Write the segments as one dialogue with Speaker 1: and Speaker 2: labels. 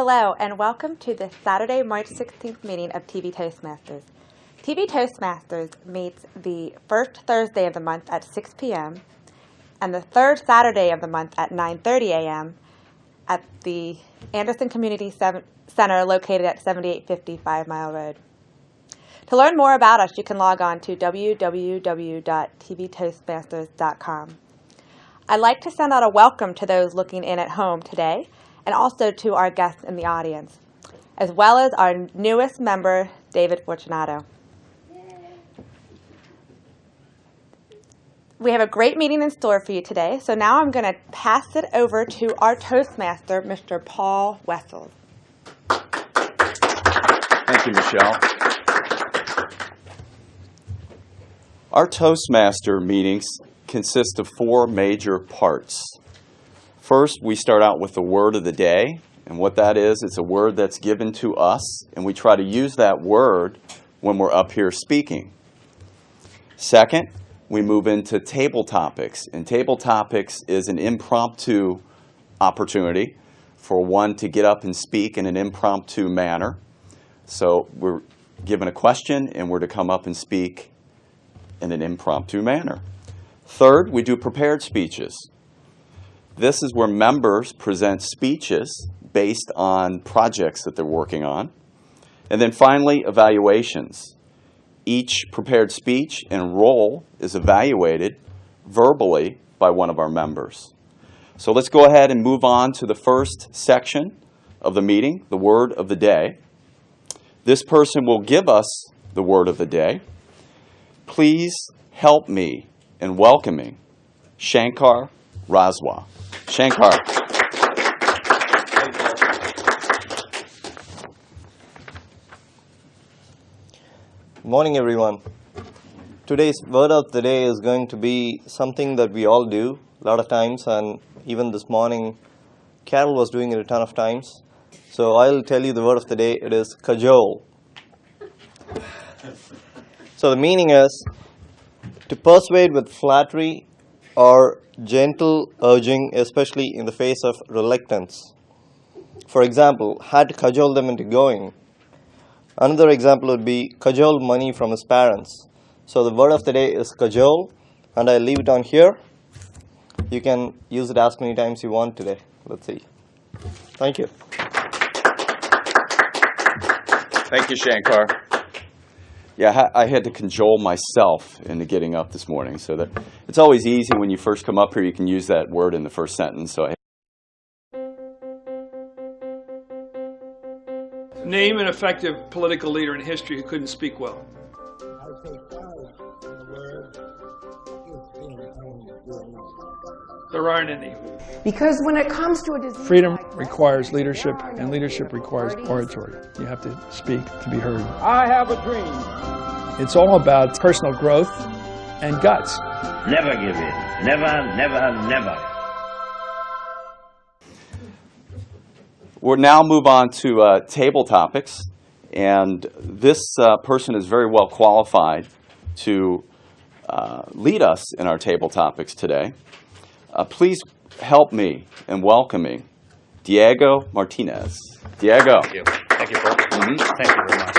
Speaker 1: Hello, and welcome to the Saturday, March 16th meeting of TV Toastmasters. TV Toastmasters meets the first Thursday of the month at 6 p.m. and the third Saturday of the month at 9:30 a.m. at the Anderson Community Center located at 7850 5 Mile Road. To learn more about us, you can log on to www.tvtoastmasters.com. I'd like to send out a welcome to those looking in at home today, and also to our guests in the audience, as well as our newest member, David Fortunato. We have a great meeting in store for you today, so now I'm going to pass it over to our Toastmaster, Mr. Paul Wessels.
Speaker 2: Thank you, Michelle. Our Toastmaster meetings consist of four major parts. First, we start out with the word of the day, and what that is, it's a word that's given to us, and we try to use that word when we're up here speaking. Second, we move into table topics, and table topics is an impromptu opportunity for one to get up and speak in an impromptu manner. So we're given a question, and we're to come up and speak in an impromptu manner. Third, we do prepared speeches. This is where members present speeches based on projects that they're working on. And then finally, evaluations. Each prepared speech and role is evaluated verbally by one of our members. So let's go ahead and move on to the first section of the meeting, the word of the day. This person will give us the word of the day. Please help me in welcoming Shankar Raswa. Shankar.
Speaker 3: Good morning, everyone. Today's word of the day is going to be something that we all do a lot of times, and even this morning, Carol was doing it a ton of times. So I'll tell you the word of the day. It is cajole. So the meaning is to persuade with flattery or gentle urging, especially in the face of reluctance. For example, had to cajole them into going. Another example would be cajole money from his parents. So the word of the day is cajole, and I leave it on here. You can use it as many times you want today. Let's see. Thank you.
Speaker 2: Thank you, Shankar. Yeah, I had to cajole myself into getting up this morning, so that it's always easy when you first come up here. You can use that word in the first sentence. So,
Speaker 4: name an effective political leader in history who couldn't speak well. There aren't any.
Speaker 5: Because when it comes to a disease,
Speaker 4: Freedom requires leadership, and leadership requires oratory. You have to speak to be heard.
Speaker 6: I have a dream.
Speaker 4: It's all about personal growth and guts.
Speaker 6: Never give in. Never, never, never.
Speaker 2: we'll now move on to table topics, and this person is very well qualified to lead us in our table topics today. Please help me in welcoming Diego Martinez. Diego.
Speaker 7: Thank you. Thank you, Paul. Thank you very much.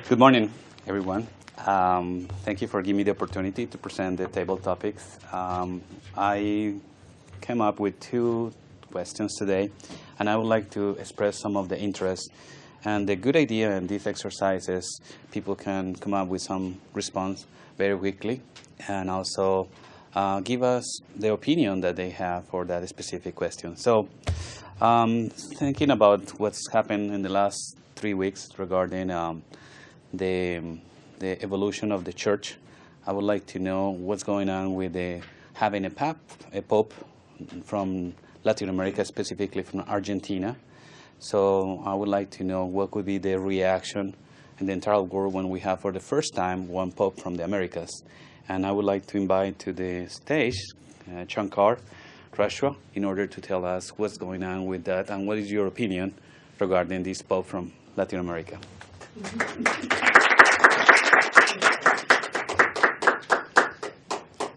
Speaker 7: Good morning, everyone. Thank you for giving me the opportunity to present the table topics. I came up with 2 questions today, and I would like to express some of the interest. And the good idea in these exercises, people can come up with some response very quickly, and also give us the opinion that they have for that specific question. So, thinking about what's happened in the last 3 weeks regarding the evolution of the church, I would like to know what's going on with having a pope from Latin America, specifically from Argentina. So I would like to know what could be the reaction in the entire world when we have for the first time one pope from the Americas. And I would like to invite to the stage Shankar Raswa in order to tell us what's going on with that and what is your opinion regarding this pope from Latin America.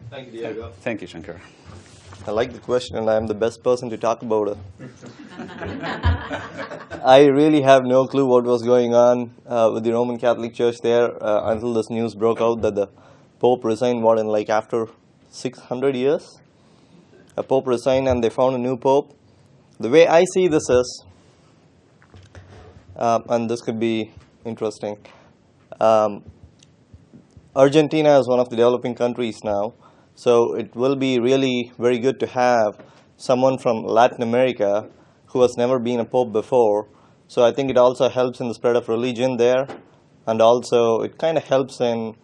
Speaker 3: Thank you, Diego.
Speaker 7: Thank you, Shankar.
Speaker 3: I like the question, and I'm the best person to talk about it. I really have no clue what was going on with the Roman Catholic Church there until this news broke out that the Pope resigned, after 600 years? A Pope resigned and they found a new Pope. The way I see this is, and this could be interesting, Argentina is one of the developing countries now, so it will be really very good to have someone from Latin America who has never been a pope before. So I think it also helps in the spread of religion there, and also it kind of helps in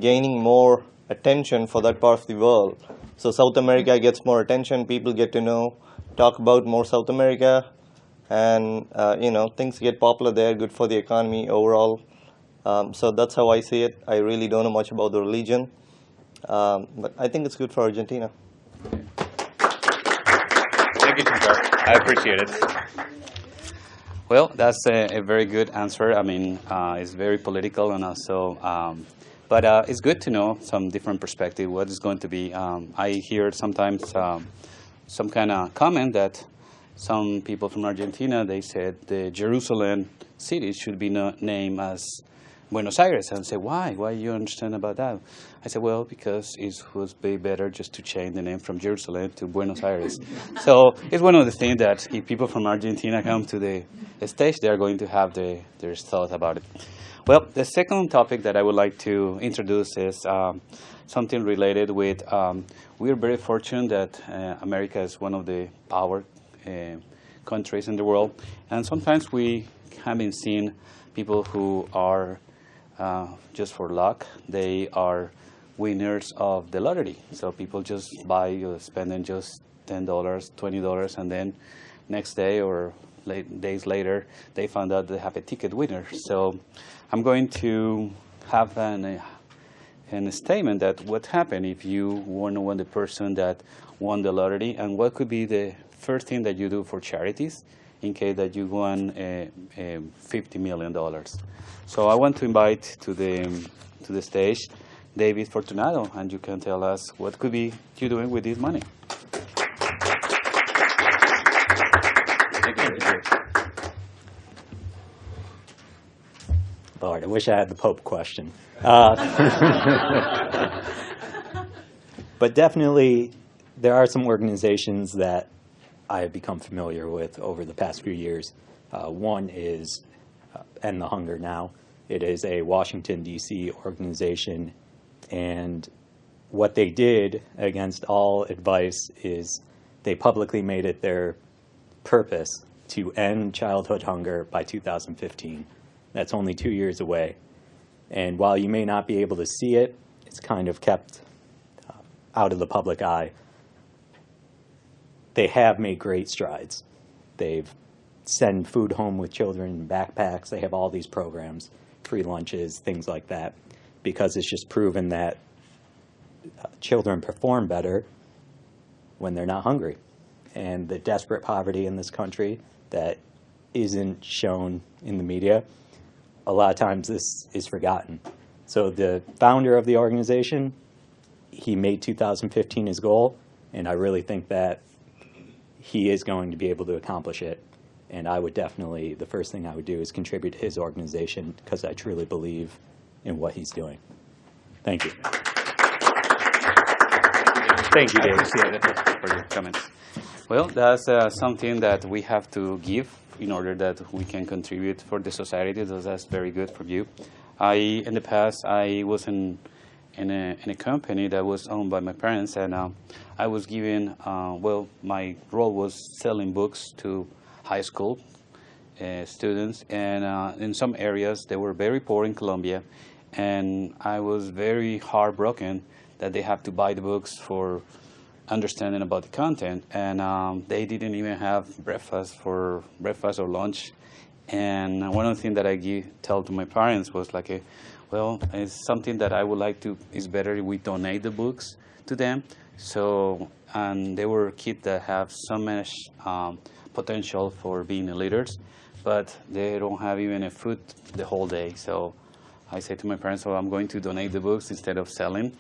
Speaker 3: gaining more attention for that part of the world. So South America gets more attention, people get to talk about more South America, and things get popular there, good for the economy overall. So that's how I see it. I really don't know much about the religion, but I think it's good for Argentina.
Speaker 7: Thank you, Shankar. I appreciate it. Well, that's a very good answer. I mean, it's very political and also, but it's good to know some different perspective. What is going to be? I hear sometimes some kind of comment that some people from Argentina, they said the Jerusalem city should be named as Buenos Aires. And I said, why? Why you understand about that? I said, well, because it would be better just to change the name from Jerusalem to Buenos Aires. So it's one of the things that if people from Argentina come to the stage, they're going to have their thoughts about it. Well, the second topic that I would like to introduce is something related with, we're very fortunate that America is one of the power countries in the world. And sometimes we haven't seen people who are just for luck, they are winners of the lottery. So people just spending just $10, $20, and then next day or days later, they found out they have a ticket winner. So I'm going to have a statement that what happened if you weren't one of the person that won the lottery, and what could be the first thing that you do for charities in case that you won $50 million. So I want to invite to the stage David Fortunato, and you can tell us what could be you doing with this money.
Speaker 8: Lord, I wish I had the Pope question. But definitely, there are some organizations that I have become familiar with over the past few years. One is End the Hunger Now. It is a Washington, D.C. organization, and what they did against all advice is they publicly made it their purpose to end childhood hunger by 2015. That's only 2 years away. And while you may not be able to see it, it's kind of kept out of the public eye. They have made great strides. They've sent food home with children in backpacks. They have all these programs, free lunches, things like that, because it's just proven that children perform better when they're not hungry. And the desperate poverty in this country that isn't shown in the media, a lot of times this is forgotten. So the founder of the organization, he made 2015 his goal, and I really think that he is going to be able to accomplish it. And I would definitely, the first thing I would do is contribute to his organization because I truly believe in what he's doing. Thank you.
Speaker 7: Thank you, Dave. I appreciate it for your comments. Well, that's something that we have to give in order that we can contribute for the society. So that's very good for you. In the past, I was in a company that was owned by my parents, and I was given, my role was selling books to high school students, and in some areas they were very poor in Colombia, and I was very heartbroken that they have to buy the books for understanding about the content, and they didn't even have breakfast or lunch. And one of the things that I tell to my parents was like, it's something that I would like to, it's better if we donate the books to them. So, and they were kids that have so much potential for being leaders, but they don't have even a food the whole day. So I said to my parents, I'm going to donate the books instead of selling.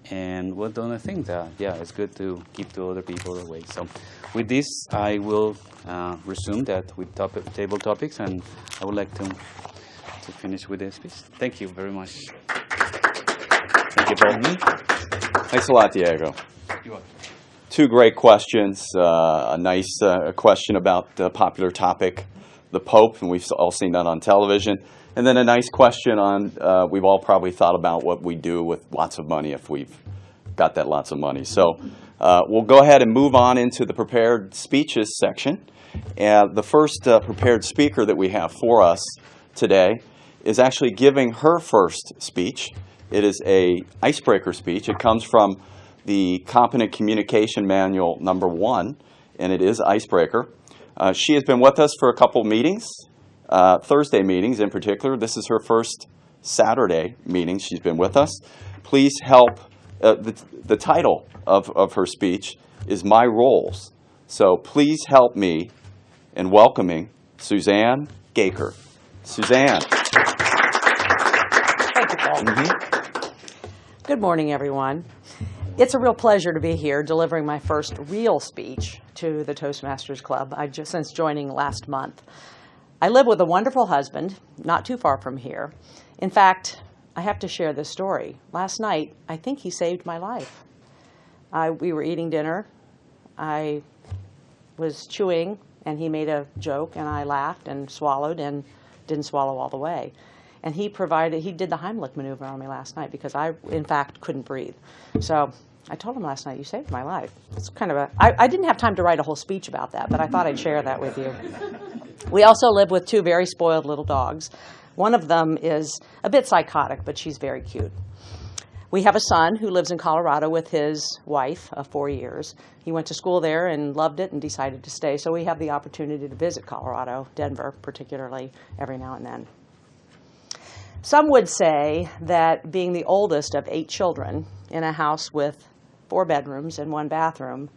Speaker 7: And what don't I think that, yeah, it's good to keep the other people away. So with this, I will resume that with table topics, and I would like to finish with this piece. Thank you very much.
Speaker 2: Thank you, both. Thanks a lot, Diego.
Speaker 7: You're welcome.
Speaker 2: Two great questions. A nice question about the popular topic, the Pope, and we've all seen that on television. And then a nice question on, we've all probably thought about what we do with lots of money if we've got that lots of money. So we'll go ahead and move on into the prepared speeches section. And the first prepared speaker that we have for us today is actually giving her first speech. It is a icebreaker speech. It comes from the Competent Communication Manual #1, and it is icebreaker. She has been with us for a couple meetings. Thursday meetings in particular. This is her first Saturday meeting she's been with us. Please help, the title of her speech is My Roles. So please help me in welcoming Suzanne Gaker. Suzanne.
Speaker 5: Thank you, Paul. Good morning, everyone. It's a real pleasure to be here delivering my first real speech to the Toastmasters Club since joining last month. I live with a wonderful husband, not too far from here. In fact, I have to share this story. Last night, I think he saved my life. We were eating dinner. I was chewing, and he made a joke, and I laughed and swallowed and didn't swallow all the way. And he did the Heimlich maneuver on me last night because I, in fact, couldn't breathe. So I told him last night, you saved my life. It's kind of I didn't have time to write a whole speech about that, but I thought I'd share that with you. We also live with two very spoiled little dogs. One of them is a bit psychotic, but she's very cute. We have a son who lives in Colorado with his wife of 4 years. He went to school there and loved it and decided to stay, so we have the opportunity to visit Colorado, Denver particularly, every now and then. Some would say that being the oldest of 8 children in a house with 4 bedrooms and 1 bathroom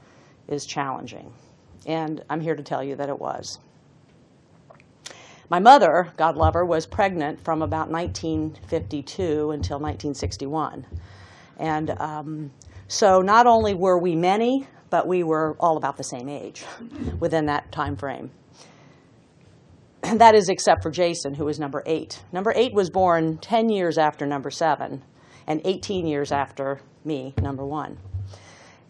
Speaker 5: is challenging, and I'm here to tell you that it was. My mother, God love her, was pregnant from about 1952 until 1961. And so not only were we many, but we were all about the same age within that time frame. That is except for Jason, who was number 8. Number 8 was born 10 years after number 7 and 18 years after me, number 1.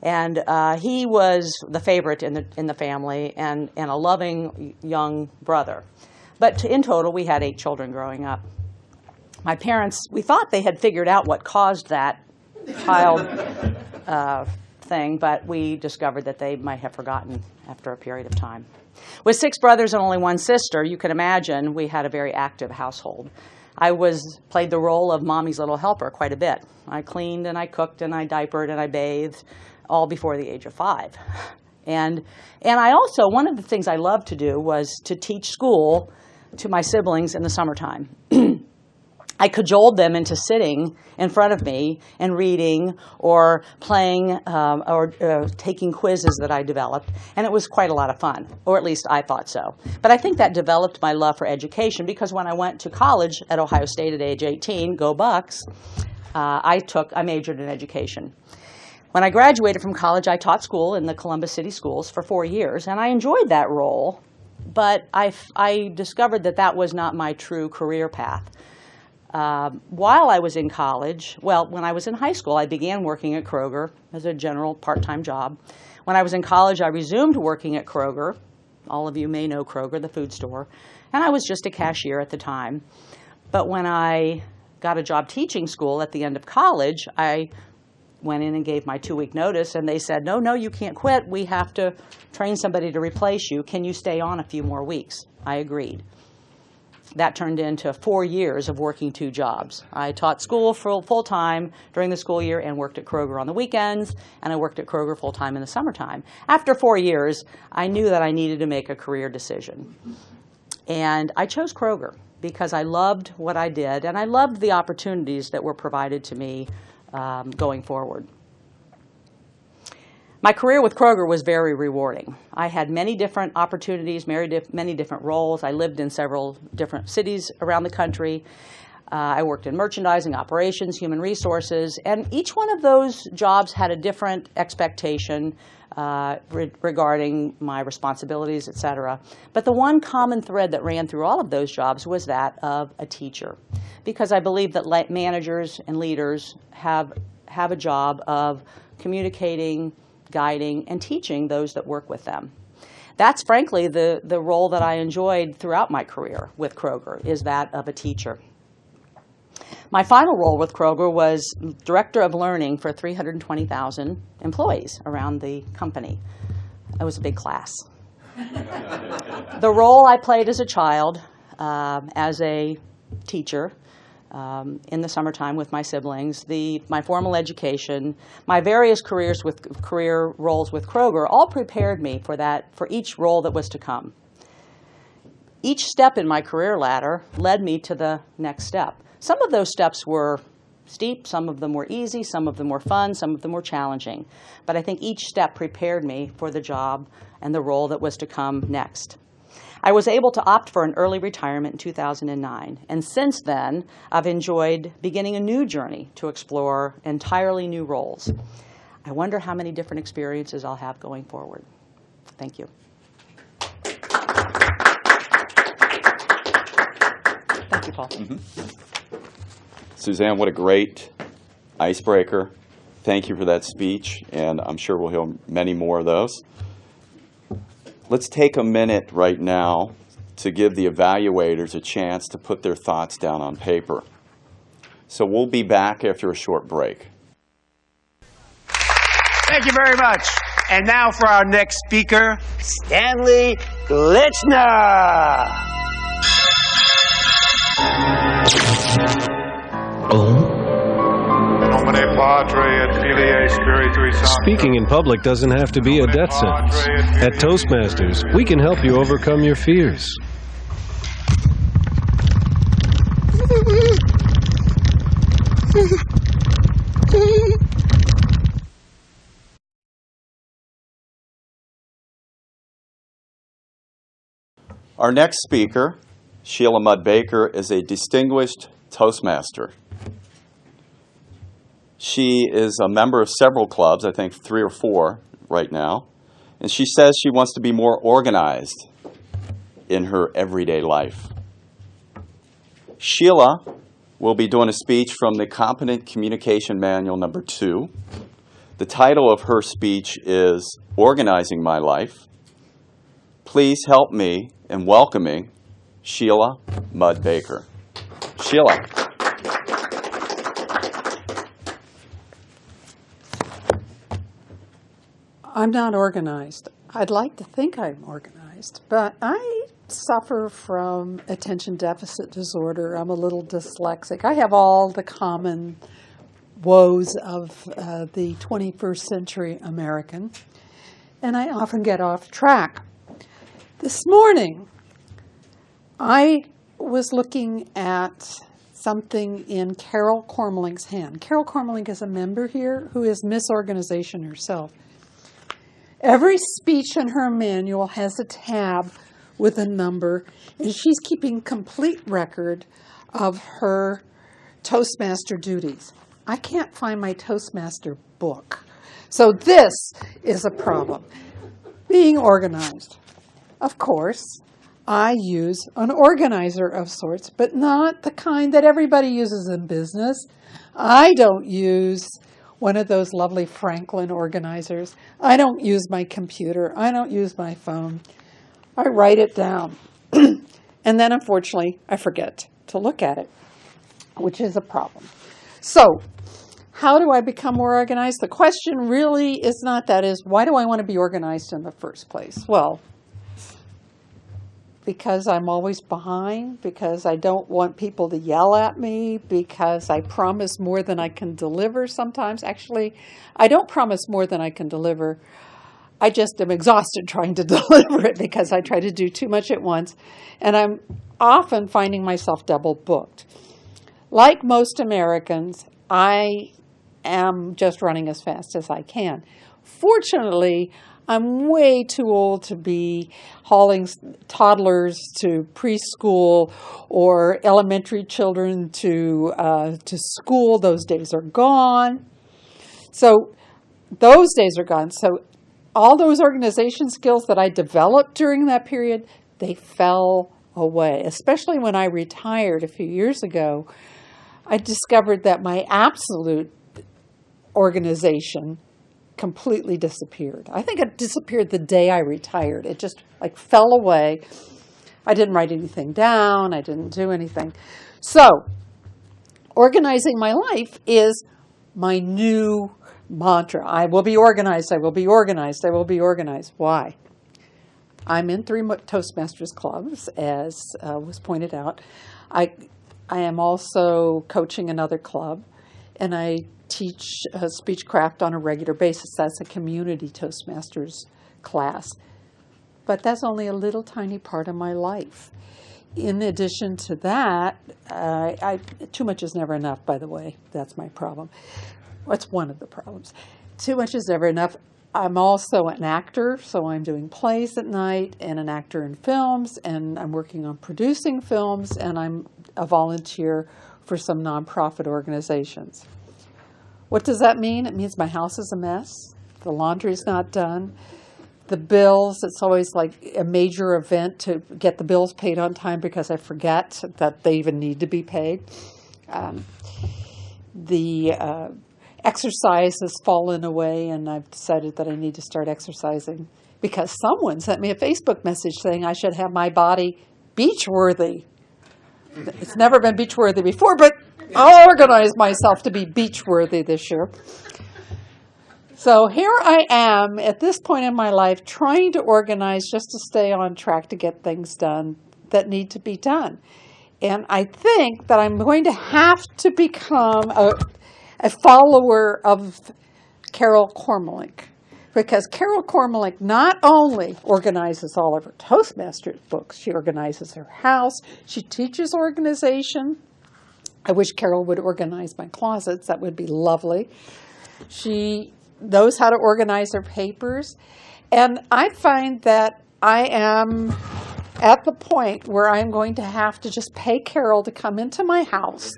Speaker 5: And he was the favorite in the family and a loving young brother. But in total, we had 8 children growing up. My parents, we thought they had figured out what caused that child thing, but we discovered that they might have forgotten after a period of time. With 6 brothers and only 1 sister, you can imagine we had a very active household. I played the role of mommy's little helper quite a bit. I cleaned and I cooked and I diapered and I bathed, all before the age of 5. And I also, one of the things I loved to do was to teach school to my siblings in the summertime. I cajoled them into sitting in front of me and reading or playing or taking quizzes that I developed, and it was quite a lot of fun, or at least I thought so. But I think that developed my love for education because when I went to college at Ohio State at age 18, go Bucks, I majored in education. When I graduated from college, I taught school in the Columbus City Schools for 4 years, and I enjoyed that role, but I discovered that that was not my true career path. While I was in college, when I was in high school, I began working at Kroger as a general part-time job. When I was in college, I resumed working at Kroger. All of you may know Kroger, the food store, and I was just a cashier at the time. But when I got a job teaching school at the end of college, I went in and gave my 2-week notice, and they said, no, you can't quit. We have to train somebody to replace you. Can you stay on a few more weeks? I agreed. That turned into 4 years of working 2 jobs. I taught school full-time during the school year and worked at Kroger on the weekends, and I worked at Kroger full-time in the summertime. After 4 years, I knew that I needed to make a career decision. And I chose Kroger because I loved what I did, and I loved the opportunities that were provided to me going forward. My career with Kroger was very rewarding. I had many different opportunities, many different roles. I lived in several different cities around the country. I worked in merchandising, operations, human resources, and each one of those jobs had a different expectation regarding my responsibilities, et cetera. But the one common thread that ran through all of those jobs was that of a teacher, because I believe that managers and leaders have a job of communicating, guiding, and teaching those that work with them. That's frankly the role that I enjoyed throughout my career with Kroger, is that of a teacher. My final role with Kroger was Director of Learning for 320,000 employees around the company. It was a big class. The role I played as a child, as a teacher, in the summertime with my siblings, my formal education, my various career roles with Kroger all prepared me for each role that was to come. Each step in my career ladder led me to the next step. Some of those steps were steep, some of them were easy, some of them were fun, some of them were challenging. But I think each step prepared me for the job and the role that was to come next. I was able to opt for an early retirement in 2009, and since then, I've enjoyed beginning a new journey to explore entirely new roles. I wonder how many different experiences I'll have going forward. Thank you. Thank you, Paul.
Speaker 2: Suzanne, what a great icebreaker. Thank you for that speech, and I'm sure we'll hear many more of those. Let's take a minute right now to give the evaluators a chance to put their thoughts down on paper. So we'll be back after a short break.
Speaker 9: Thank you very much. And now for our next speaker, Stanley Glitchner.
Speaker 10: Speaking in public doesn't have to be a death sentence. At Toastmasters, we can help you overcome your fears.
Speaker 2: Our next speaker, Sheila Mudd Baker, is a distinguished Toastmaster. She is a member of several clubs, I think 3 or 4 right now, and she says she wants to be more organized in her everyday life. Sheila will be doing a speech from the Competent Communication Manual number 2. The title of her speech is Organizing My Life. Please help me in welcoming Sheila Mudd Baker. Sheila.
Speaker 11: I'm not organized. I'd like to think I'm organized, but I suffer from attention deficit disorder. I'm a little dyslexic. I have all the common woes of the 21st century American, and I often get off track. This morning, I was looking at something in Carol Cormeling's hand. Carol Cormeling is a member here who is Miss Organization herself. Every speech in her manual has a tab with a number, and she's keeping complete record of her Toastmaster duties. I can't find my Toastmaster book. So this is a problem. Being organized. Of course, I use an organizer of sorts, but not the kind that everybody uses in business. I don't use one of those lovely Franklin organizers. I don't use my computer. I don't use my phone. I write it down. And then, unfortunately, I forget to look at it, which is a problem. So, how do I become more organized? The question really is not that, is why do I want to be organized in the first place? Well, because I'm always behind, because I don't want people to yell at me, because I promise more than I can deliver sometimes. Actually, I don't promise more than I can deliver. I just am exhausted trying to deliver it because I try to do too much at once, and I'm often finding myself double booked. Like most Americans, I am just running as fast as I can. Fortunately, I'm way too old to be hauling toddlers to preschool or elementary children to school. Those days are gone. So those days are gone. So all those organization skills that I developed during that period, they fell away. Especially when I retired a few years ago, I discovered that my absolute organization completely disappeared. I think it disappeared the day I retired. It just like fell away. I didn't write anything down. I didn't do anything. So organizing my life is my new mantra. I will be organized. I will be organized. I will be organized. Why? I'm in 3 Toastmasters clubs, as was pointed out. I am also coaching another club, and I teach speechcraft on a regular basis. That's a community Toastmasters class. But that's only a little tiny part of my life. In addition to that, too much is never enough, by the way. That's my problem. That's one of the problems. Too much is never enough. I'm also an actor, so I'm doing plays at night, and an actor in films, and I'm working on producing films, and I'm a volunteer for some nonprofit organizations. What does that mean? It means my house is a mess. The laundry's not done. The bills, it's always like a major event to get the bills paid on time because I forget that they even need to be paid. Exercise has fallen away, and I've decided that I need to start exercising because someone sent me a Facebook message saying I should have my body beach-worthy. It's never been beach-worthy before, but I'll organize myself to be beach-worthy this year. So here I am at this point in my life trying to organize just to stay on track to get things done that need to be done. And I think that I'm going to have to become a follower of Carol Cormelick, because Carol Cormelick not only organizes all of her Toastmasters books, she organizes her house, she teaches organization. I wish Carol would organize my closets. That would be lovely. She knows how to organize her papers. And I find that I am at the point where I'm going to have to just pay Carol to come into my house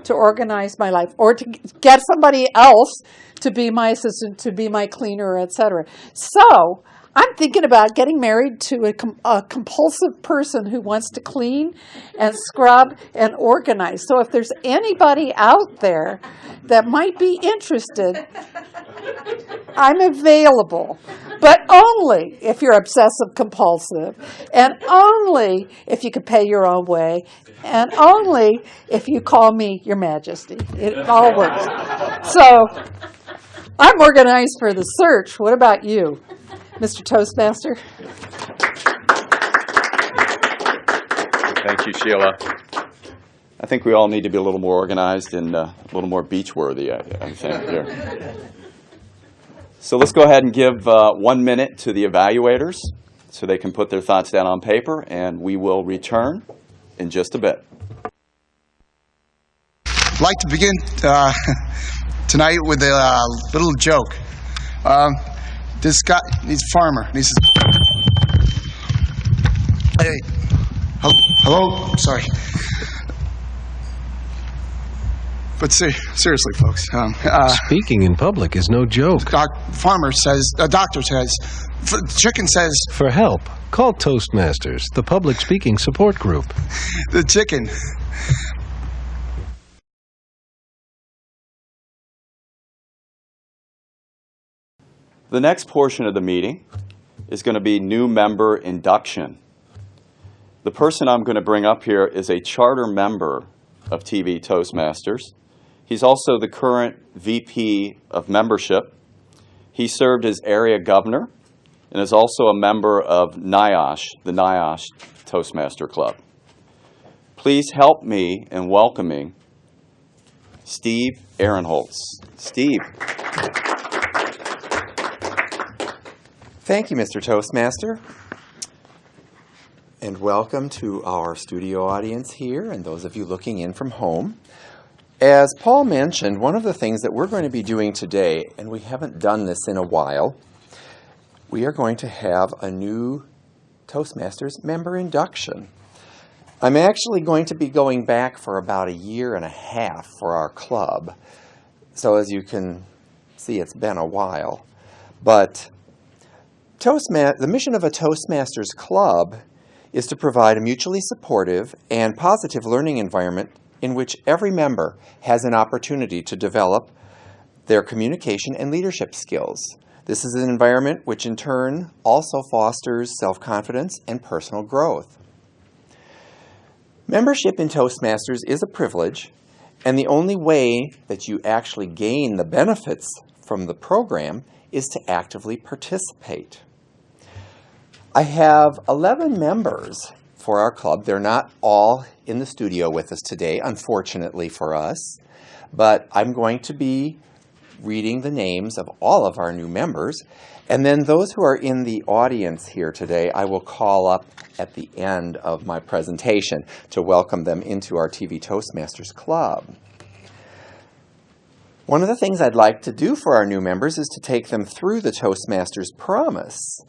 Speaker 11: to organize my life, or to get somebody else to be my assistant, to be my cleaner, etc. So I'm thinking about getting married to a compulsive person who wants to clean and scrub and organize. So if there's anybody out there that might be interested, I'm available. But only if you're obsessive compulsive, and only if you can pay your own way, and only if you call me Your Majesty. It all works. So I'm organized for the search. What about you, Mr. Toastmaster?
Speaker 2: Thank you, Sheila. I think we all need to be a little more organized and a little more beach-worthy, I think. Here. So let's go ahead and give 1 minute to the evaluators so they can put their thoughts down on paper, and we will return in just a bit.
Speaker 12: I'd like to begin tonight with a little joke. This guy, he's a farmer, and he says, "Hey, hello, sorry." But seriously, folks.
Speaker 10: Speaking in public is no joke.
Speaker 12: Doctor says, chicken says...
Speaker 10: For help, call Toastmasters, the public speaking support group.
Speaker 12: The chicken.
Speaker 2: The next portion of the meeting is going to be new member induction. The person I'm going to bring up here is a charter member of TV Toastmasters. He's also the current VP of membership. He served as area governor and is also a member of NIOSH, the NIOSH Toastmaster Club. Please help me in welcoming Steve Ehrenholz. Steve.
Speaker 13: Thank you, Mr. Toastmaster. And welcome to our studio audience here and those of you looking in from home. As Paul mentioned, one of the things that we're going to be doing today, and we haven't done this in a while, we are going to have a new Toastmasters member induction. I'm actually going to be going back for about 1.5 years for our club. So as you can see, it's been a while. But the mission of a Toastmasters club is to provide a mutually supportive and positive learning environment in which every member has an opportunity to develop their communication and leadership skills. This is an environment which in turn also fosters self-confidence and personal growth. Membership in Toastmasters is a privilege, and the only way that you actually gain the benefits from the program is to actively participate. I have 11 members for our club. They're not all in the studio with us today, unfortunately for us, but I'm going to be reading the names of all of our new members, and then those who are in the audience here today, I will call up at the end of my presentation to welcome them into our TV Toastmasters Club. One of the things I'd like to do for our new members is to take them through the Toastmasters Promise.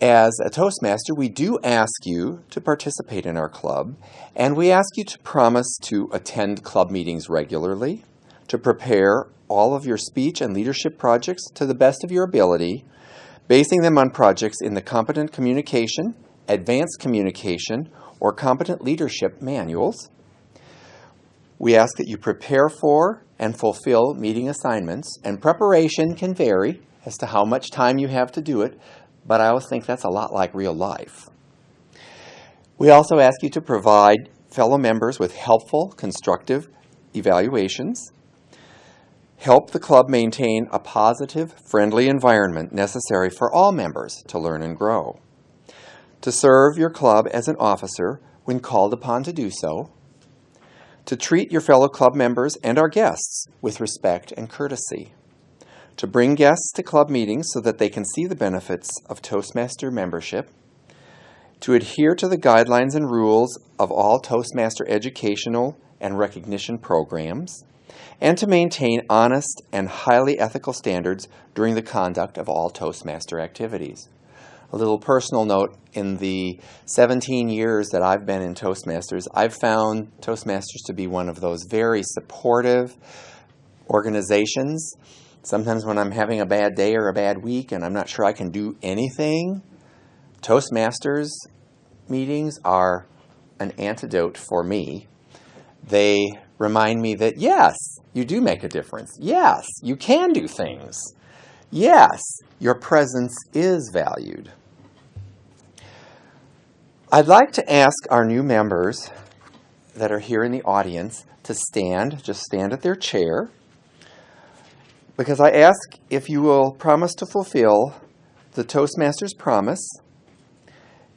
Speaker 13: As a Toastmaster, we do ask you to participate in our club, and we ask you to promise to attend club meetings regularly, to prepare all of your speech and leadership projects to the best of your ability, basing them on projects in the Competent Communication, Advanced Communication, or Competent Leadership manuals. We ask that you prepare for and fulfill meeting assignments, and preparation can vary as to how much time you have to do it, but I always think that's a lot like real life. We also ask you to provide fellow members with helpful, constructive evaluations, help the club maintain a positive, friendly environment necessary for all members to learn and grow, to serve your club as an officer when called upon to do so, to treat your fellow club members and our guests with respect and courtesy, to bring guests to club meetings so that they can see the benefits of Toastmaster membership, to adhere to the guidelines and rules of all Toastmaster educational and recognition programs, and to maintain honest and highly ethical standards during the conduct of all Toastmaster activities. A little personal note, in the 17 years that I've been in Toastmasters, I've found Toastmasters to be one of those very supportive organizations. Sometimes when I'm having a bad day or a bad week and I'm not sure I can do anything, Toastmasters meetings are an antidote for me. They remind me that, yes, you do make a difference. Yes, you can do things. Yes, your presence is valued. I'd like to ask our new members that are here in the audience to stand, just stand at their chair, because I ask if you will promise to fulfill the Toastmasters Promise.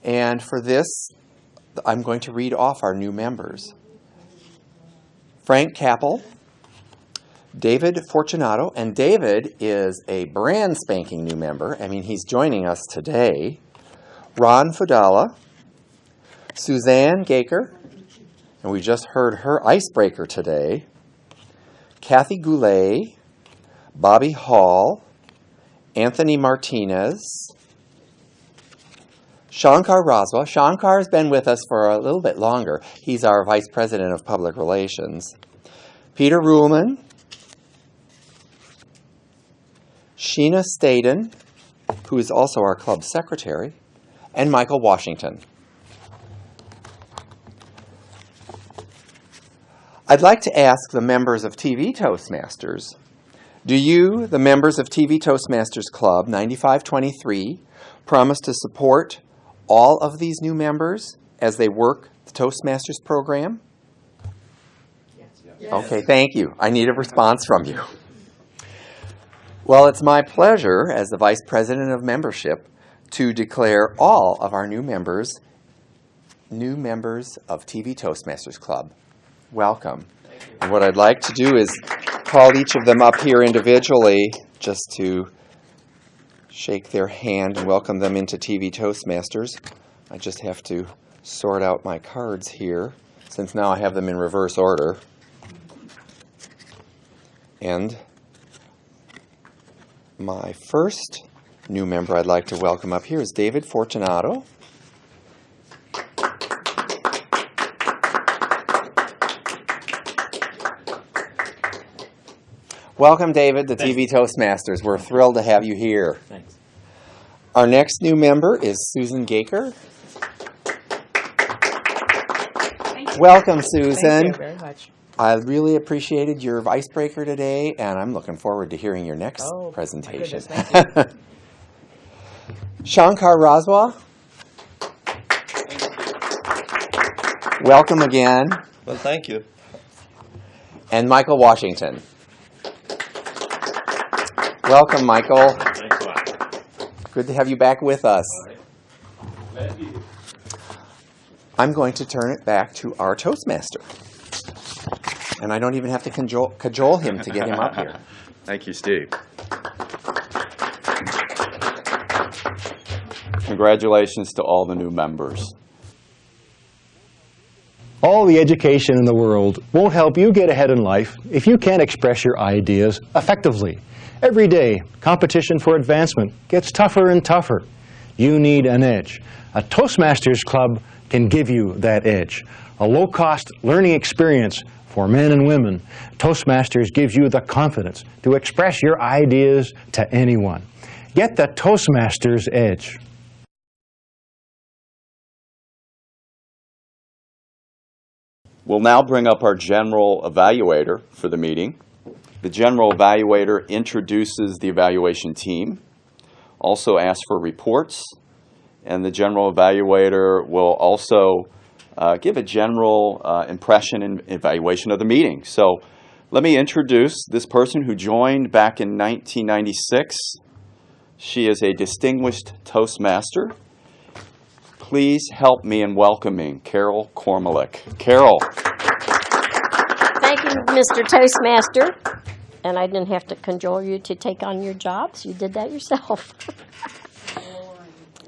Speaker 13: And for this, I'm going to read off our new members. Frank Capel, David Fortunato, and David is a brand spanking new member. I mean, he's joining us today. Ron Fudala, Suzanne Gaker, and we just heard her icebreaker today. Kathy Goulet, Bobby Hall, Anthony Martinez, Shankar Raswa. Shankar has been with us for a little bit longer. He's our Vice President of Public Relations. Peter Ruhlman, Sheena Staden, who is also our club secretary, and Michael Washington. I'd like to ask the members of TV Toastmasters, do you, the members of TV Toastmasters Club 9523, promise to support all of these new members as they work the Toastmasters program? Yes. Okay, thank you. I need a response from you. Well, it's my pleasure as the Vice President of Membership to declare all of our new members of TV Toastmasters Club. Welcome. And what I'd like to do is call each of them up here individually just to shake their hand and welcome them into TV Toastmasters. I just have to sort out my cards here, since now I have them in reverse order. My first new member I'd like to welcome up here is David Fortunato. Welcome, David, to TV Toastmasters. We're thrilled to have you here.
Speaker 8: Thanks.
Speaker 13: Our next new member is Susan Gaker. Welcome, Susan.
Speaker 5: Thank you very much.
Speaker 13: I really appreciated your icebreaker today, and I'm looking forward to hearing your next presentation.
Speaker 5: My goodness, thank you.
Speaker 13: Shankar Raswa. Welcome again.
Speaker 3: Well, thank you.
Speaker 13: And Michael Washington. Welcome, Michael.
Speaker 6: Thanks a lot.
Speaker 13: Good to have you back with us. I'm going to turn it back to our Toastmaster. And I don't even have to cajole him to get him up here.
Speaker 2: Thank you, Steve. Congratulations to all the new members.
Speaker 14: All the education in the world won't help you get ahead in life if you can't express your ideas effectively. Every day, competition for advancement gets tougher and tougher. You need an edge. A Toastmasters club can give you that edge. A low-cost learning experience for men and women. Toastmasters gives you the confidence to express your ideas to anyone. Get the Toastmasters edge.
Speaker 2: We'll now bring up our general evaluator for the meeting. The general evaluator introduces the evaluation team, also asks for reports, and the general evaluator will also give a general impression and evaluation of the meeting. So let me introduce this person who joined back in 1996. She is a distinguished Toastmaster. Please help me in welcoming Carol Kormalik. Carol.
Speaker 15: Thank you, Mr. Toastmaster. And I didn't have to cajole you to take on your jobs. You did that yourself.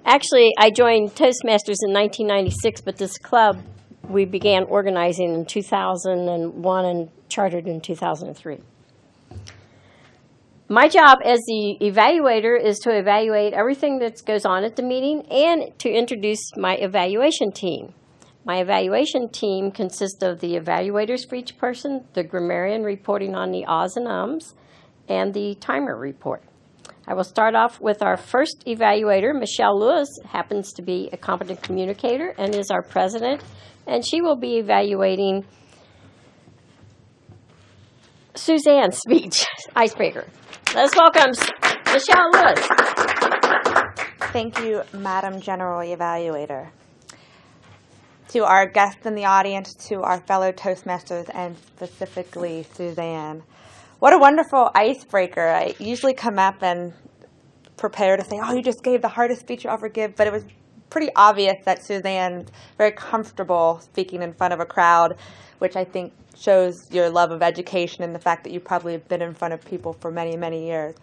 Speaker 15: Actually, I joined Toastmasters in 1996, but this club we began organizing in 2001 and chartered in 2003. My job as the evaluator is to evaluate everything that goes on at the meeting and to introduce my evaluation team. My evaluation team consists of the evaluators for each person, the grammarian reporting on the ahs and ums, and the timer report. I will start off with our first evaluator. Michelle Lewis happens to be a competent communicator and is our president, and she will be evaluating Suzanne's speech, icebreaker. Let's welcome Michelle Lewis.
Speaker 1: Thank you, Madam General Evaluator. To our guests in the audience, to our fellow Toastmasters, and specifically Suzanne. What a wonderful icebreaker. I usually come up and prepare to say, oh, you just gave the hardest speech you'll ever give, but it was pretty obvious that Suzanne's very comfortable speaking in front of a crowd, which I think shows your love of education and the fact that you probably have been in front of people for many, many years.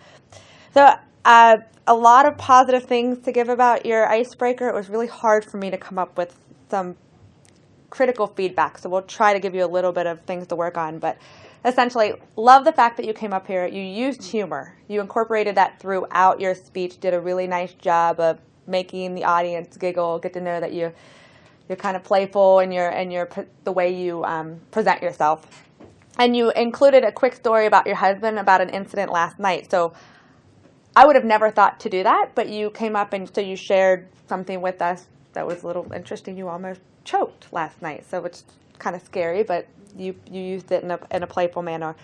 Speaker 1: So a lot of positive things to give about your icebreaker. It was really hard for me to come up with some critical feedback, so we'll try to give you a little bit of things to work on. But essentially, love the fact that you came up here. You used humor. You incorporated that throughout your speech, did a really nice job of making the audience giggle, get to know that you're kind of playful in the way you present yourself. And you included a quick story about your husband about an incident last night. So I would have never thought to do that, but you came up and so you shared something with us that was a little interesting. You almost choked last night, so it's kind of scary, but you used it in a playful manner.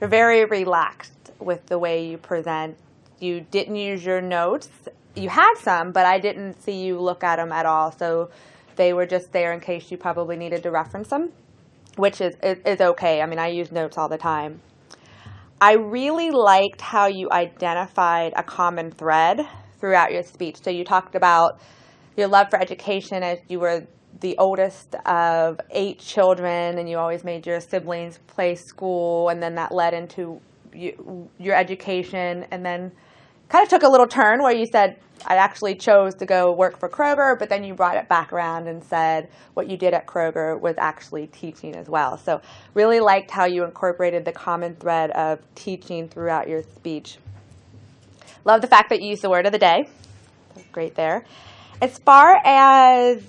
Speaker 1: You're very relaxed with the way you present. You didn't use your notes. You had some, but I didn't see you look at them at all, so they were just there in case you probably needed to reference them, which is okay. I mean, I use notes all the time. I really liked how you identified a common thread throughout your speech. So you talked about your love for education as you were the oldest of 8 children, and you always made your siblings play school, and then that led into your education, and then kind of took a little turn where you said, I actually chose to go work for Kroger, but then you brought it back around and said what you did at Kroger was actually teaching as well. So really liked how you incorporated the common thread of teaching throughout your speech. Love the fact that you used the word of the day. Great there. As far as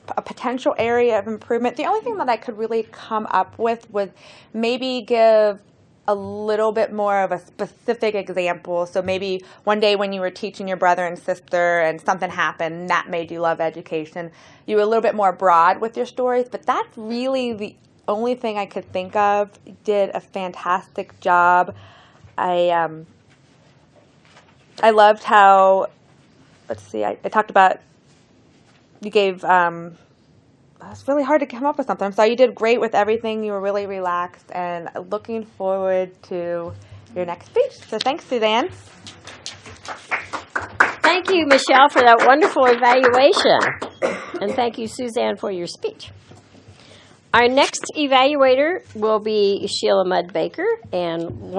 Speaker 1: a potential area of improvement, the only thing that I could really come up with was maybe give a little bit more of a specific example. So maybe one day when you were teaching your brother and sister and something happened and that made you love education, you were a little bit more broad with your stories, but that's really the only thing I could think of. You did a fantastic job. I loved how, let's see, I talked about, you gave, it's really hard to come up with something. I'm sorry, you did great with everything. You were really relaxed, and looking forward to your next speech. So thanks, Suzanne.
Speaker 15: Thank you, Michelle, for that wonderful evaluation. And thank you, Suzanne, for your speech. Our next evaluator will be Sheila Mudd Baker, and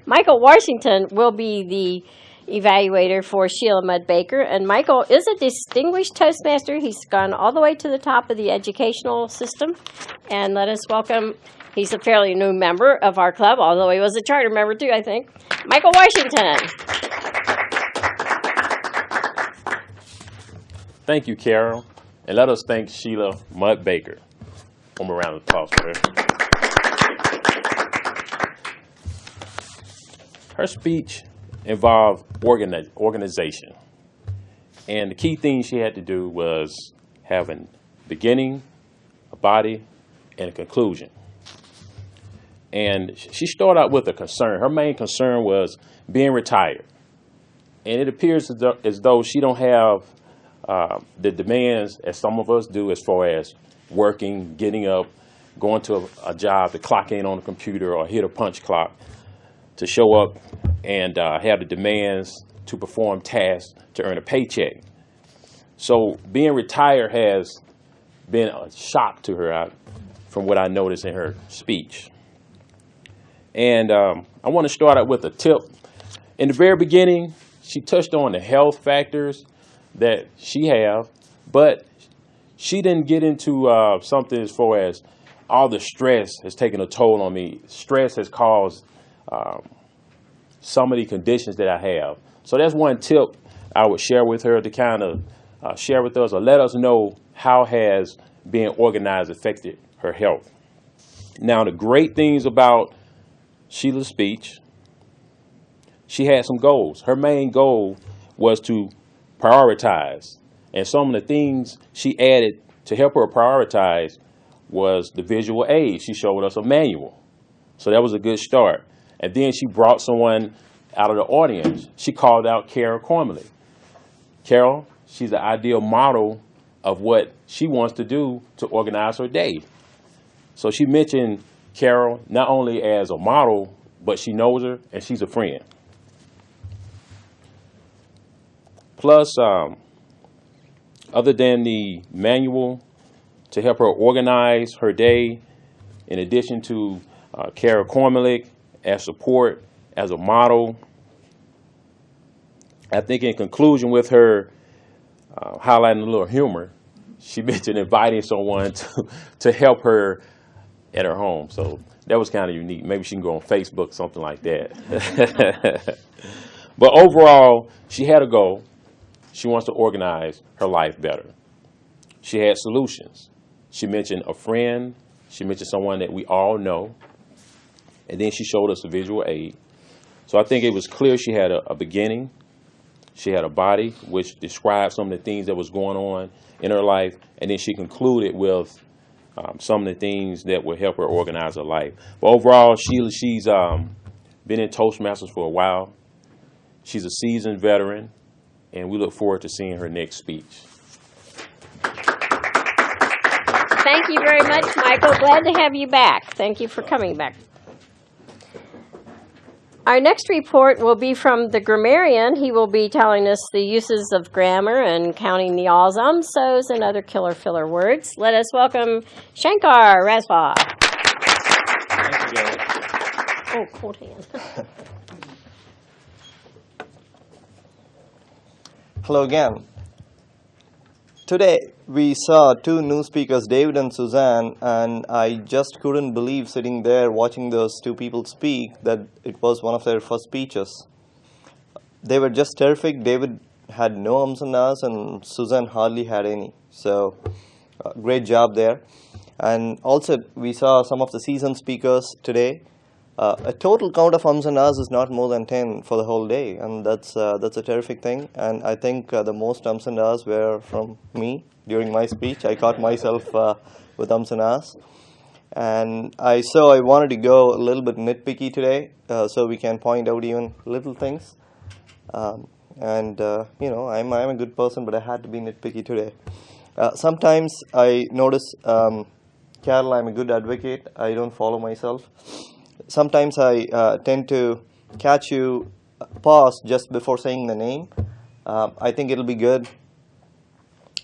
Speaker 15: Michael Washington will be the evaluator for Sheila Mudd Baker. And Michael is a distinguished Toastmaster. He's gone all the way to the top of the educational system. And let us welcome, he's a fairly new member of our club, although he was a charter member too, I think, Michael Washington.
Speaker 16: Thank you, Carol. And let us thank Sheila Mudd Baker. One more round of applause for her. Her speech involved organization. And the key thing she had to do was have a beginning, a body, and a conclusion. And she started out with a concern. Her main concern was being retired. And it appears as though she don't have the demands as some of us do as far as working, getting up, going to a job to clock in on the computer or hit a punch clock, to show up and have the demands to perform tasks to earn a paycheck. So being retired has been a shock to her from what I noticed in her speech. And I want to start out with a tip. In the very beginning, she touched on the health factors that she have, but she didn't get into something as far as all the stress has taken a toll on me. Stress has caused some of the conditions that I have. So that's one tip I would share with her, to kind of share with us or let us know how has being organized affected her health. Now, the great things about Sheila's speech, she had some goals. Her main goal was to prioritize. And some of the things she added to help her prioritize was the visual aid. She showed us a manual. So that was a good start. And then she brought someone out of the audience. She called out Carol Cormley. Carol, she's the ideal model of what she wants to do to organize her day. So she mentioned Carol not only as a model, but she knows her and she's a friend. Plus, other than the manual to help her organize her day, in addition to Carol Cormley as support, as a model, I think in conclusion with her highlighting a little humor, she mentioned inviting someone to help her at her home. So that was kind of unique. Maybe she can go on Facebook, something like that. But overall, she had a goal. She wants to organize her life better. She had solutions. She mentioned a friend. She mentioned someone that we all know. And then she showed us a visual aid. So I think it was clear she had a beginning. She had a body, which described some of the things that was going on in her life. And then she concluded with some of the things that would help her organize her life. But overall, she's been in Toastmasters for a while. She's a seasoned veteran, and we look forward to seeing her next speech.
Speaker 15: Thank you very much, Michael. Glad to have you back. Thank you for coming back. Our next report will be from the grammarian. He will be telling us the uses of grammar and counting the alls, sos, and other killer filler words. Let us welcome Shankar Rasva.
Speaker 3: Thank you, Gary.
Speaker 15: Oh, cold hand.
Speaker 3: Hello again. Today we saw two new speakers, David and Suzanne, and I just couldn't believe sitting there watching those two people speak that it was one of their first speeches. They were just terrific. David had no ums and ahs, and Suzanne hardly had any. So, great job there. And also, we saw some of the seasoned speakers today. A total count of ums and ahs is not more than 10 for the whole day, and that's a terrific thing. And I think the most ums and ahs were from me during my speech. I caught myself with ums and ahs. And I wanted to go a little bit nitpicky today, so we can point out even little things. You know, I'm a good person, but I had to be nitpicky today. Sometimes I notice, Carol, I'm a good advocate. I don't follow myself. Sometimes I tend to catch you pause just before saying the name. I think it'll be good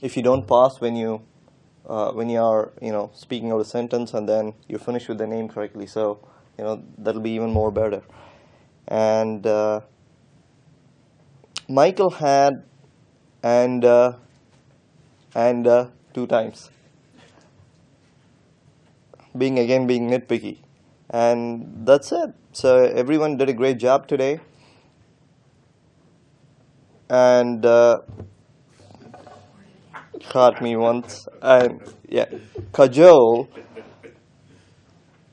Speaker 3: if you don't pause when you are, you know, speaking out a sentence and then you finish with the name correctly. So, you know, that'll be even more better. And Michael had and 2 times. Being nitpicky. And that's it. So everyone did a great job today. And caught me once. And yeah, cajole.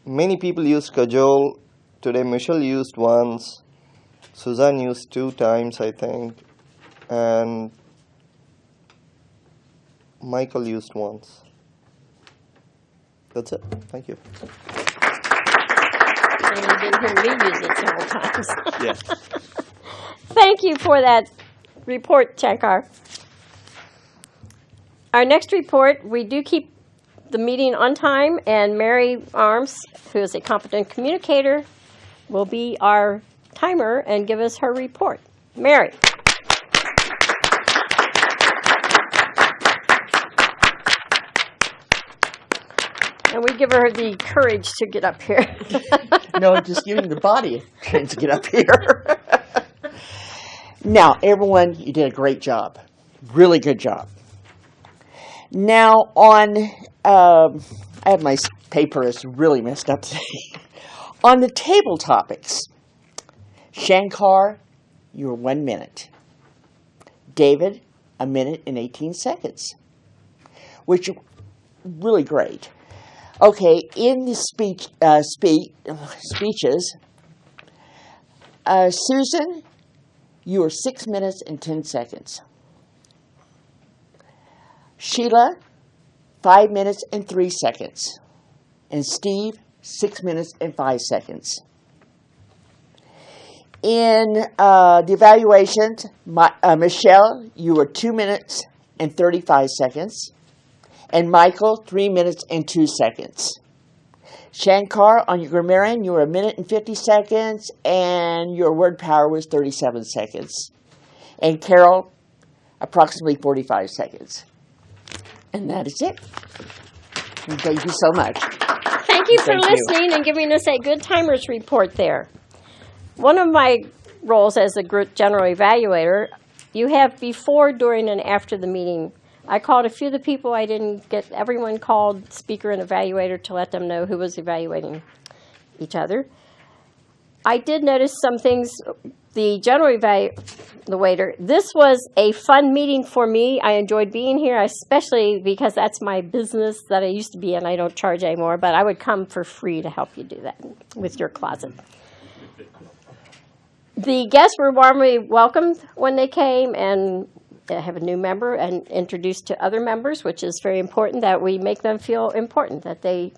Speaker 3: Many people used cajole today. Michelle used once. Suzanne used 2 times, I think. And Michael used once. That's it. Thank you.
Speaker 15: And you didn't hear me use it several times.
Speaker 3: Yes.
Speaker 15: Thank you for that report, Shankar. Our next report, we do keep the meeting on time, and Mary Arms, who is a competent communicator, will be our timer and give us her report. Mary. And we give her the courage to get up here.
Speaker 17: No, just giving the body a chance to get up here. Now, everyone, you did a great job. Really good job. Now, I have my paper is really messed up today. On the table topics, Shankar, you were 1 minute. David, 1 minute and 18 seconds, which are really great. Okay, in the speeches, Susan, you were 6 minutes and 10 seconds. Sheila, 5 minutes and 3 seconds. And Steve, 6 minutes and 5 seconds. In the evaluations, Michelle, you were 2 minutes and 35 seconds. And Michael, 3 minutes and 2 seconds. Shankar, on your grammarian, you were 1 minute and 50 seconds, and your word power was 37 seconds. And Carol, approximately 45 seconds. And that is it. And thank you so much.
Speaker 15: Thank you for listening and giving us a good timers report there. One of my roles as a general evaluator, you have before, during, and after the meeting. I called a few of the people. I didn't get everyone called speaker and evaluator to let them know who was evaluating each other. I did notice some things. The general evaluator, this was a fun meeting for me. I enjoyed being here, especially because that's my business that I used to be in. I don't charge anymore, but I would come for free to help you do that with your closet. The guests were warmly welcomed when they came, and have a new member and introduced to other members, which is very important that we make them feel important, that they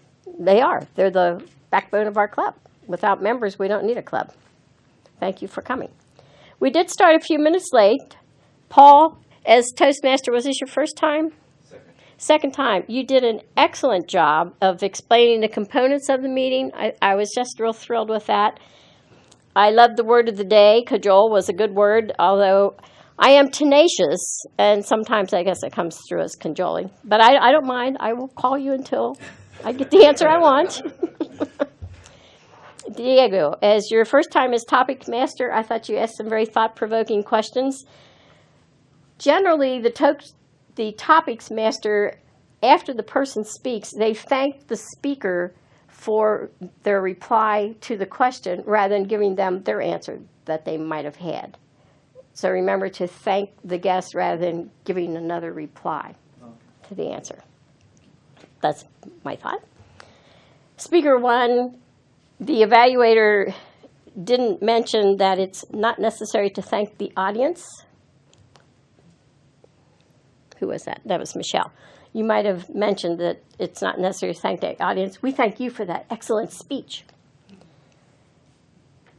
Speaker 15: are. They're the backbone of our club. Without members, we don't need a club. Thank you for coming. We did start a few minutes late. Paul, as Toastmaster, was this your first time? Second time. You did an excellent job of explaining the components of the meeting. I was just real thrilled with that. I loved the word of the day. Cajole was a good word, although I am tenacious, and sometimes I guess it comes through as cajoling. But I don't mind. I will call you until I get the answer I want. Diego, as your first time as topic master, I thought you asked some very thought-provoking questions. Generally, the the topics master, after the person speaks, they thank the speaker for their reply to the question rather than giving them their answer that they might have had. So remember to thank the guest rather than giving another reply to the answer. That's my thought. Speaker one, the evaluator didn't mention that it's not necessary to thank the audience. Who was that? That was Michelle. You might have mentioned that it's not necessary to thank the audience. We thank you for that excellent speech.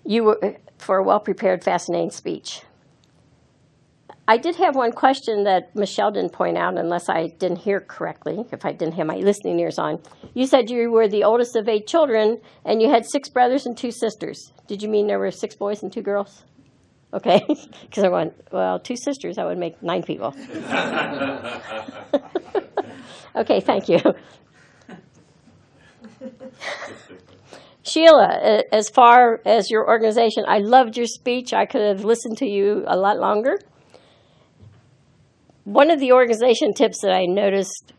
Speaker 15: You were for a well-prepared, fascinating speech. I did have one question that Michelle didn't point out, unless I didn't hear correctly, if I didn't have my listening ears on. You said you were the oldest of 8 children, and you had 6 brothers and 2 sisters. Did you mean there were 6 boys and 2 girls? Okay, because I went, well, 2 sisters, that would make 9 people. Okay, thank you. Sheila, as far as your organization, I loved your speech. I could have listened to you a lot longer. One of the organization tips that I noticed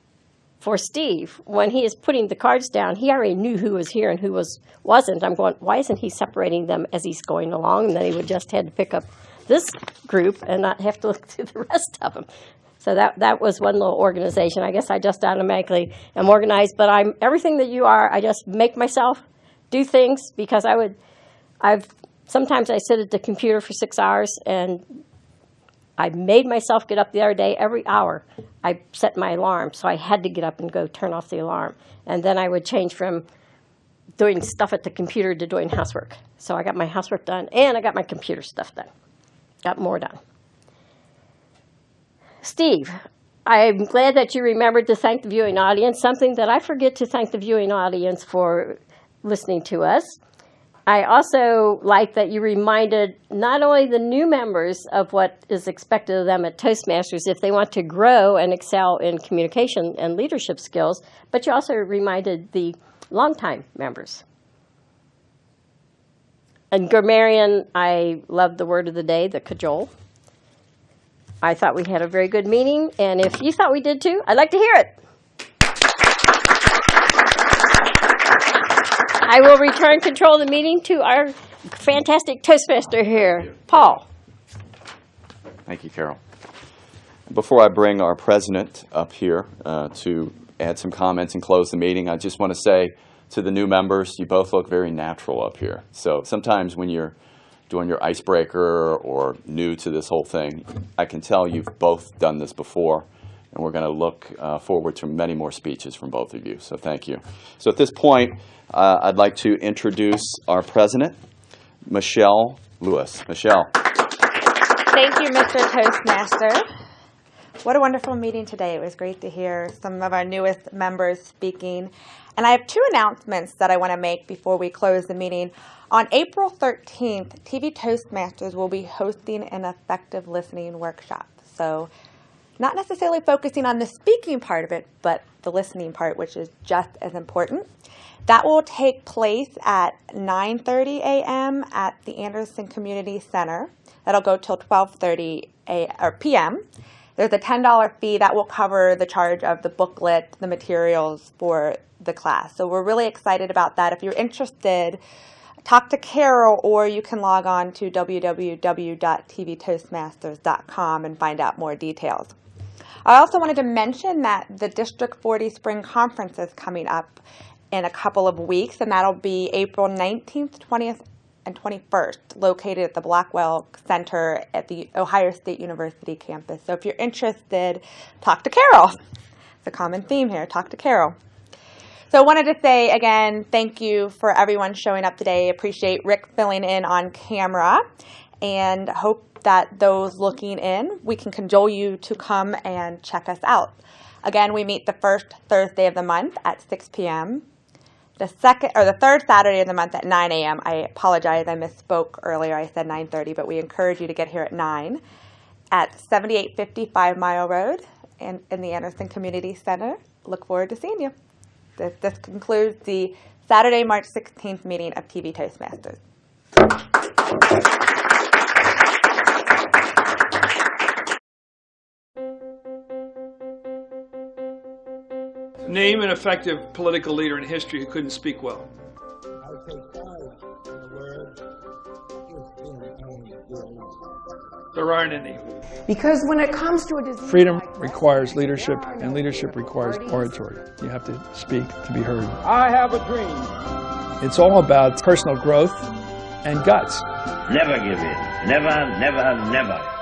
Speaker 15: for Steve, when he is putting the cards down, he already knew who was here and who wasn't. I'm going, why isn't he separating them as he's going along? And then he would just had to pick up this group and not have to look through the rest of them. So that was one little organization. I guess I just automatically am organized, but I'm everything that you are. I just make myself do things because sometimes I sit at the computer for 6 hours, and I made myself get up the other day. Every hour I set my alarm, so I had to get up and go turn off the alarm. And then I would change from doing stuff at the computer to doing housework. So I got my housework done, and I got my computer stuff done. Got more done. Steve, I'm glad that you remembered to thank the viewing audience, something that I forget to thank the viewing audience for listening to us. I also like that you reminded not only the new members of what is expected of them at Toastmasters if they want to grow and excel in communication and leadership skills, but you also reminded the longtime members. And grammarian, I loved the word of the day, the cajole. I thought we had a very good meeting, and if you thought we did too, I'd like to hear it. I will return control of the meeting to our fantastic Toastmaster here, Paul.
Speaker 2: Thank you, Carol. Before I bring our president up here to add some comments and close the meeting, I just want to say to the new members, you both look very natural up here. So sometimes when you're doing your icebreaker or new to this whole thing, I can tell you've both done this before, and we're going to look forward to many more speeches from both of you. So thank you. So at this point, I'd like to introduce our president, Michelle Lewis. Michelle.
Speaker 1: Thank you, Mr. Toastmaster. What a wonderful meeting today. It was great to hear some of our newest members speaking. And I have 2 announcements that I want to make before we close the meeting. On April 13th, TV Toastmasters will be hosting an effective listening workshop. So not necessarily focusing on the speaking part of it, but the listening part, which is just as important. That will take place at 9:30 a.m. at the Anderson Community Center. That'll go till 12:30 p.m. There's a $10 fee that will cover the charge of the booklet, the materials for the class. So we're really excited about that. If you're interested, talk to Carol, or you can log on to www.tvtoastmasters.com and find out more details. I also wanted to mention that the District 40 Spring Conference is coming up in a couple of weeks, and that'll be April 19th, 20th, and 21st, located at the Blackwell Center at the Ohio State University campus. So if you're interested, talk to Carol. It's a common theme here, talk to Carol. So I wanted to say, again, thank you for everyone showing up today. Appreciate Rick filling in on camera, and hope that those looking in, we can cajole you to come and check us out. Again, we meet the first Thursday of the month at 6 p.m., the third Saturday of the month at 9 a.m. I apologize, I misspoke earlier. I said 9:30, but we encourage you to get here at 9 at 7855 Mile Road in the Anderson Community Center. Look forward to seeing you. This concludes the Saturday, March 16th meeting of TV Toastmasters.
Speaker 4: Name an effective political leader in history who couldn't speak well.
Speaker 18: I would take pride in the word.
Speaker 4: There aren't any.
Speaker 19: Because when it comes to a disease,
Speaker 4: Freedom requires leadership, and leadership requires oratory. You have to speak to be heard.
Speaker 6: I have a dream.
Speaker 4: It's all about personal growth and guts.
Speaker 6: Never give in. Never, never, never.